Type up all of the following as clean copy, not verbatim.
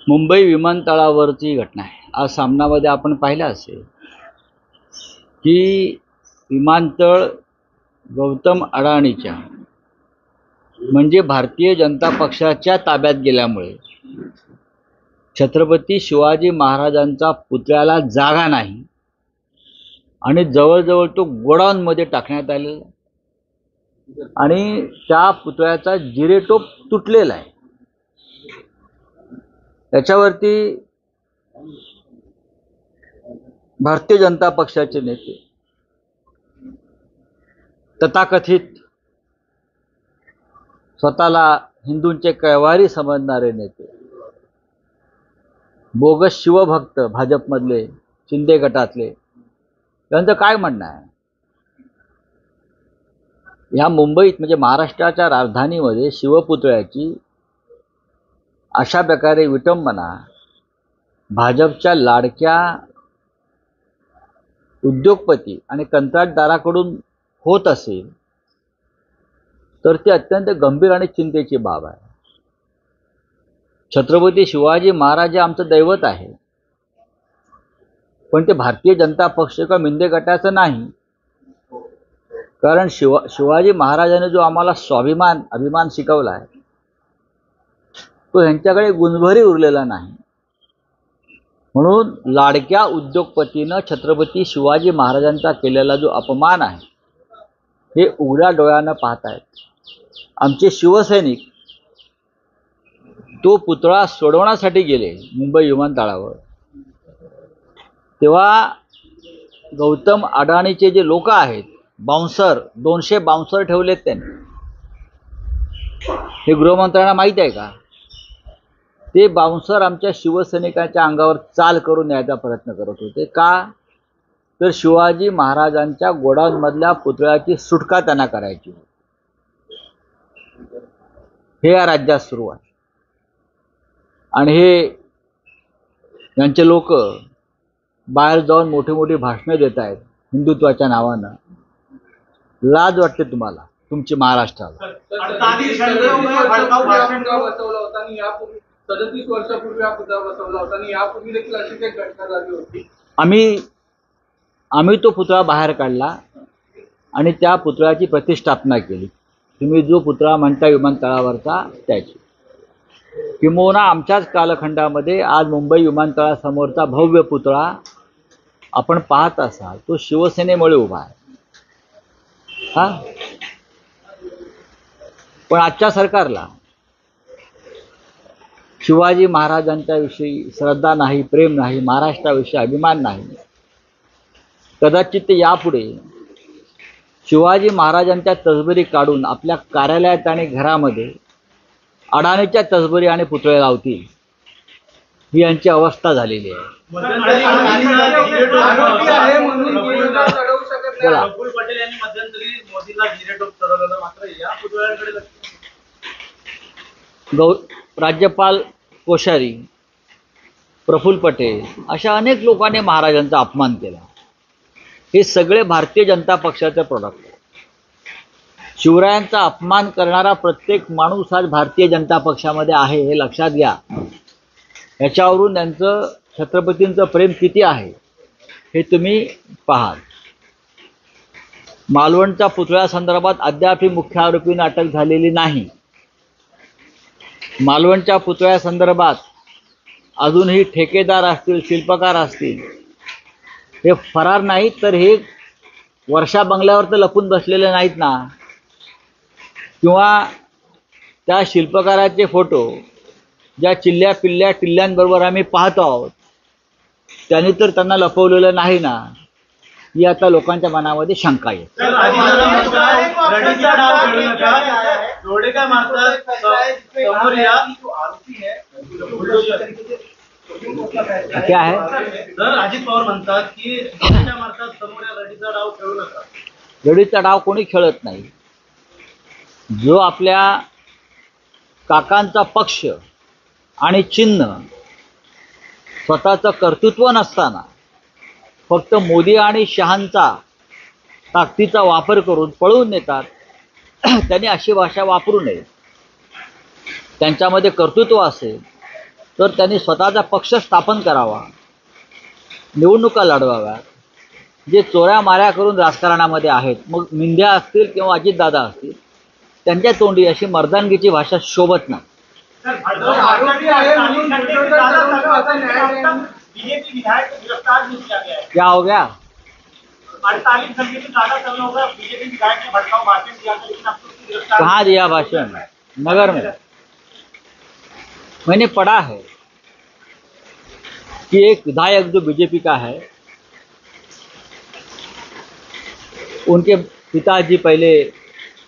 मुंबई विमानतळावरची घटना आहे. आज सामनामध्ये आपण पाहिलं असेल की विमानतळ गौतम अडाणीच्या म्हणजे भारतीय जनता पक्षाच्या ताब्यात गेल्यामुळे छत्रपती शिवाजी महाराजांचा पुतळ्याला जागा नाही आणि जवळजवळ तो गोडाऊनमध्ये टाकण्यात आलेला आणि त्या पुतळ्याचा जिरेटोप तुटलेला आहे. त्याच्यावरती भारतीय जनता पक्षाचे नेते, तथाकथित स्वतःला हिंदूंचे कैवारी समजणारे नेते, बोगस शिवभक्त भाजपमधले शिंदे गटातले, त्यांचं काय म्हणणं आहे? ह्या मुंबईत म्हणजे महाराष्ट्राच्या राजधानीमध्ये शिवपुतळ्याची अशा प्रकारे विटंबना भाजपच्या लाडक्या उद्योगपती आणि कंत्राटदाराकडून होत असेल तर ती अत्यंत गंभीर आणि चिंतेची बाब आहे. छत्रपती शिवाजी महाराज हे आमचं दैवत आहे, पण ते भारतीय जनता पक्ष का मिंदे गटाचं नाही. कारण शिवाजी महाराजांनी जो आम्हाला अभिमान शिकवला आहे तो ह्यांच्याकडे गुणभरी उरलेला नाही. म्हणून लाडक्या उद्योगपतीनं छत्रपती शिवाजी महाराजांचा केलेला जो अपमान आहे हे उघड्या डोळ्यानं पाहतायत. आमचे शिवसैनिक तो पुतळा सोडवण्यासाठी गेले मुंबई विमानतळावर, तेव्हा गौतम अडाणीचे जे लोक आहेत, बाउन्सर, 200 बाउन्सर ठेवलेत त्यांनी. हे गृहमंत्र्यांना माहीत आहे का? ते बाउन्सर आमच्या शिवसैनिकांच्या अंगावर चाल करून न्यायचा प्रयत्न करत होते. का? तर शिवाजी महाराजांच्या गोडाऊनमधल्या पुतळ्याची सुटका त्यांना करायची होती. हे या राज्यात सुरू आहे आणि हे यांचे लोक बाहेर जाऊन मोठी मोठी भाषणं देत आहेत हिंदुत्वाच्या नावानं. लाज वाटते तुम्हाला तुमची महाराष्ट्राला? 37 वर्षापूर्वी हा पुतळा बसवला होता आणि यापूर्वी देखील अशी एक घटना झाली होती. आम्ही तो पुतळा बाहेर काढला आणि त्या पुतळ्याची प्रतिष्ठापना केली. तुम्ही जो पुतळा म्हणता विमानतळावरचा त्याची, किंबहुना आमच्याच कालखंडामध्ये आज मुंबई विमानतळासमोरचा भव्य पुतळा आपण पाहत असाल तो शिवसेनेमुळे उभा आहे. पण आजच्या सरकारला शिवाजी महाराजांच्या विषयी श्रद्धा नाही, प्रेम नाही, महाराष्ट्राविषयी अभिमान नाही. कदाचित ते यापुढे शिवाजी महाराजांच्या तसबरी काढून आपल्या कार्यालयात आणि घरामध्ये अडाणीच्या तसबरी आणि पुतळे लावतील, ही यांची अवस्था झालेली आहे. राज्यपाल कोश्यारी, प्रफुल्ल पटेल अशा अनेक लोकांनी महाराजांचा अपमान केला. हे सगळे भारतीय जनता पक्षाचे प्रोडक्ट आहे. शिवरायांचा अपमान करणारा प्रत्येक माणूस आज भारतीय जनता पक्षामध्ये आहे, हे लक्षात घ्या. याच्यावरून त्यांचं छत्रपतींचं प्रेम किती आहे हे तुम्ही पाहाल. मालवणच्या पुतळ्यासंदर्भात अद्यापही मुख्य आरोपींना अटक झालेली नाही. मालवणच्या पुतळ्यासंदर्भात अजूनही ठेकेदार असतील, शिल्पकार असतील, हे फरार नाहीत, तर हे वर्षा बंगल्यावर तर लपून बसलेले नाहीत ना. किंवा त्या शिल्पकाराचे फोटो ज्या टिल्ल्यांबरोबर आम्ही पाहतो आहोत त्यांनी तर त्यांना लपवलेलं नाही ना, ही आता लोकांच्या मनामध्ये शंका आहे. क्या है? अजित पवार म्हणतात की रडीचा डाव कोणी खेळत नाही. जो आपल्या काकांचा पक्ष आणि चिन्ह स्वतःचं कर्तृत्व नसताना फक्त मोदी आणि शहांचा ताकदीचा वापर करून पळवून नेतात, त्यांनी अशी भाषा वापरू नये. त्यांच्यामध्ये कर्तृत्व असेल तर त्यांनी स्वतःचा पक्ष स्थापन करावा, निवडणुका लढवाव्यात. जे चोऱ्या माऱ्या करून राजकारणामध्ये आहेत, मग मिंध्या असतील किंवा अजितदादा असतील, त्यांच्या तोंडी अशी मर्दानगीची भाषा शोभत नाही. आरोपी आहे म्हणून बीजेपी विधायक को गिरफ्तार नहीं किया गया है। क्या हो गया? 48 घंटे से ज्यादा समय होगा बीजेपी विधायक ने भड़काऊ भाषण दिया था, लेकिन अब तो उसकी गिरफ्तार कहाँ दिया भाषण? नगर में. मैंने पढ़ा है कि एक विधायक जो बीजेपी का है, उनके पिताजी पहले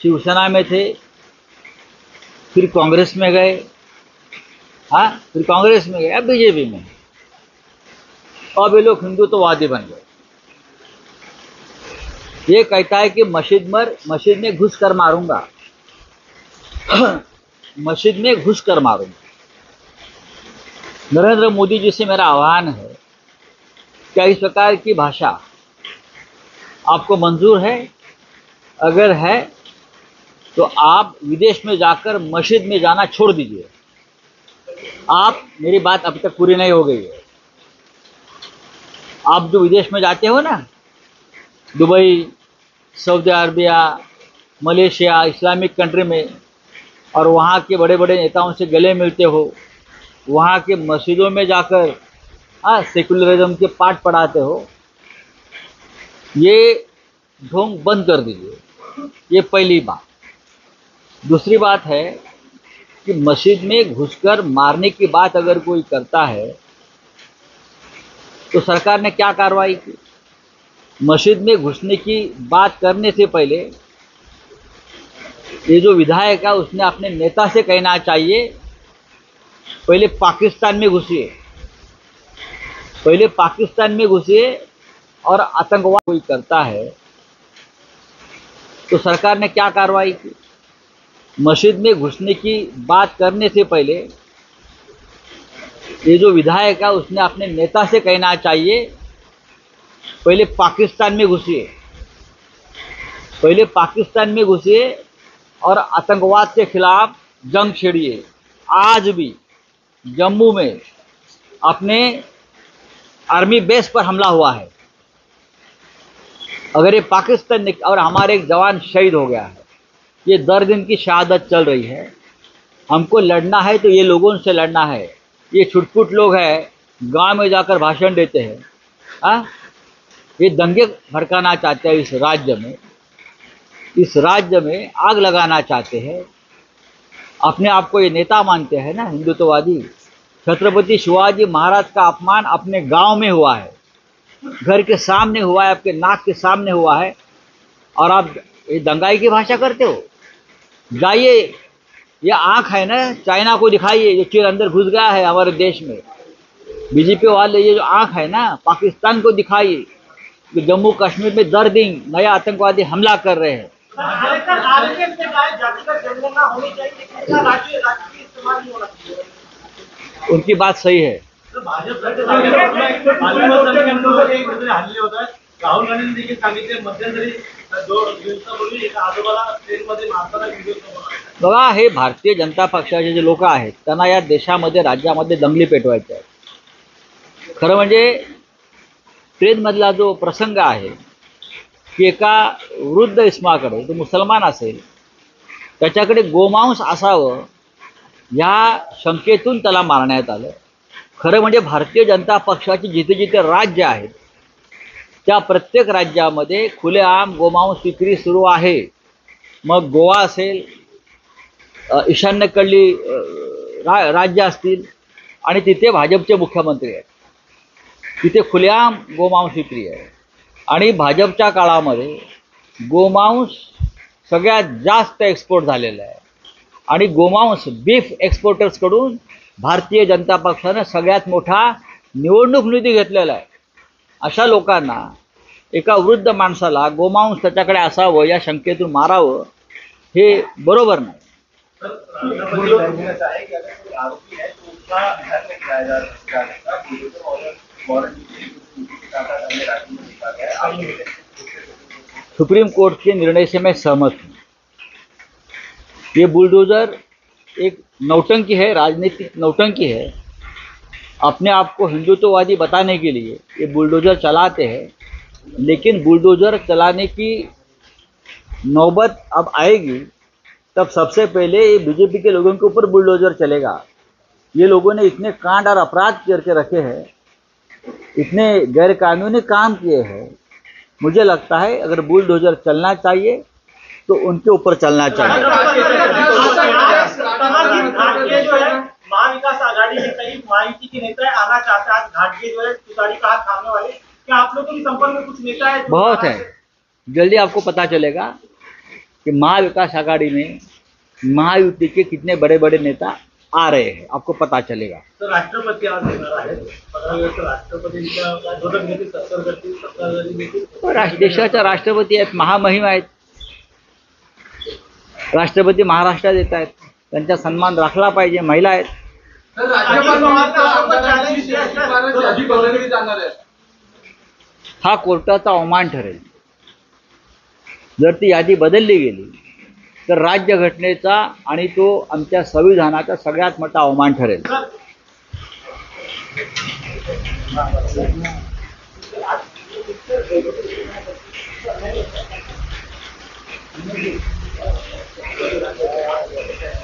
शिवसेना में थे, फिर कांग्रेस में गए, हाँ फिर कांग्रेस में गए, अब बीजेपी में. अब ये लोग हिंदुत्ववादी बन गए. ये कहता है कि मस्जिद में घुस कर मारूंगा मस्जिद में घुस कर मारूंगा. नरेंद्र मोदी जी से मेरा आह्वान है, क्या इस प्रकार की भाषा आपको मंजूर है? अगर है तो आप विदेश में जाकर मस्जिद में जाना छोड़ दीजिए. आप, मेरी बात अभी तक पूरी नहीं हो गई है. आप जो विदेश में जाते हो ना, Dubai, Saudi Arabia, Malaysia, Islamic country में, और वहाँ के बड़े बड़े नेताओं से गले मिलते हो, वहाँ के मस्जिदों में जाकर सेकुलरिज्म के पाठ पढ़ाते हो, ये ढोंग बंद कर दीजिए. ये पहली बात. दूसरी बात है कि मस्जिद में घुसकर मारने की बात अगर कोई करता है तो सरकार ने क्या कार्रवाई की? मस्जिद में घुसने की बात करने से पहले ये जो विधायक है उसने अपने नेता से कहना चाहिए, पहले पाकिस्तान में घुसिए, पहले पाकिस्तान में घुसिए. और आतंकवाद कोई करता है तो सरकार ने क्या कार्रवाई की? मस्जिद में घुसने की बात करने से पहले ये जो विधायक है उसने अपने नेता से कहना चाहिए, पहले पाकिस्तान में घुसिए, पहले पाकिस्तान में घुसिए और आतंकवाद के खिलाफ जंग छेड़िए. आज भी जम्मू में अपने आर्मी बेस पर हमला हुआ है. अगर ये पाकिस्तान ने, और हमारे एक जवान शहीद हो गया है, ये 10 दिन की शहादत चल रही है. हमको लड़ना है तो ये लोगों से लड़ना है. ये छुटपुट लोग हैं, गांव में जाकर भाषण देते हैं, ये दंगे भड़काना चाहते हैं इस राज्य में. इस राज्य में आग लगाना चाहते हैं. अपने आप को ये नेता मानते हैं ना, हिंदुत्ववादी. छत्रपति शिवाजी महाराज का अपमान अपने गांव में हुआ है, घर के सामने हुआ है, आपके नाक के सामने हुआ है, और आप ये दंगाई की भाषा करते हो. जाइए, ये आँख है ना, चाइना को दिखाइए जो चीर अंदर घुस गया है हमारे देश में. बीजेपी वाले ये जो आँख है ना, पाकिस्तान को दिखाइए कि जम्मू कश्मीर में 10 दिन नया आतंकवादी हमला कर रहे हैं. उनकी बात सही है. राहुल गांधी देखील सांगितले मध्यंतरी 2 दिवसापूर्वी एका आजोबाला ट्रेनमध्ये मारताना व्हिडिओ समोर. बघा, हे भारतीय जनता पक्षाचे जे लोक आहेत त्यांना या देशामध्ये, राज्यामध्ये दंगली पेटवायच्या आहेत. खरं म्हणजे ट्रेनमधला जो प्रसंग आहे की एका वृद्ध इस्माकडे, तो मुसलमान असेल, त्याच्याकडे गोमांस असावं या शंकेतून त्याला मारण्यात आलं. खरं म्हणजे भारतीय जनता पक्षाची जिथे जिथे राज्य आहेत त्या प्रत्येक राज्यामध्ये खुलेआम गोमांस विक्री सुरू आहे. मग गोवा असेल, ईशान्येकडली राज्य असतील, आणि तिथे भाजपचे मुख्यमंत्री आहेत, तिथे खुलेआम गोमांस विक्री आहे. आणि भाजपच्या काळामध्ये गोमांस सगळ्यात जास्त एक्सपोर्ट झालेला आहे. आणि गोमांस बीफ एक्सपोर्टर्सकडून भारतीय जनता पक्षानं सगळ्यात मोठा निवडणूक निधी घेतलेला आहे. अशा लोकांना, एका वृद्ध माणसाला गोमांस त्याच्याकडे असावं या शंकेतून मारावं, हे बरोबर नाही. सुप्रीम कोर्ट के निर्णय से मैं सहमत हूँ. ये बुलडोज़र एक नौटंकी है, राजनीतिक नौटंकी है। अपने आप को हिंदुत्ववादी बताने के लिए ये बुलडोजर चलाते हैं, लेकिन बुलडोजर चलाने की नौबत अब आएगी तब सबसे पहले ये बीजेपी के लोगों के ऊपर बुलडोजर चलेगा। ये लोगों ने इतने कांड और अपराध करके रखे हैं, इतने गैरकानूनी काम किए हैं। मुझे लगता है अगर बुलडोजर चलना चाहिए तो उनके ऊपर चलना चाहिए। घाटगे जो है महाविकास आघाड़ी में कई महायुति के नेता आना चाहते हैं। आज घाटगे जो है तुतारी का हाथ थामने वाले, क्या आप लोगों के संपर्क में कुछ नेता है? बहुत है, जल्दी आपको पता चलेगा कि महाविकास आघाड़ी में महायुति के कितने बड़े बड़े नेता आ रहे हैं, आपको पता चलेगा। तर राष्ट्रपती आज येणार आहेत, 15 वेळेस राष्ट्रपतींच्या विरोधात देखील सत्ताधारी देखील देशाच्या राष्ट्रपती आहेत, महामहिम आहेत, राष्ट्रपती महाराष्ट्रात येत आहेत, त्यांचा सन्मान राखला पाहिजे। महिला आहेत। तर राज्यपालांच्या आमदारांची शिफारस यादी बदलली जाणार आहे। हा कोर्टाचा अवमान ठरेल। जर ती यादी बदलली गेली तर राज्यघटनेचा आणि तो आमच्या संविधानाचा सगळ्यात मोठा अवमान ठरेल।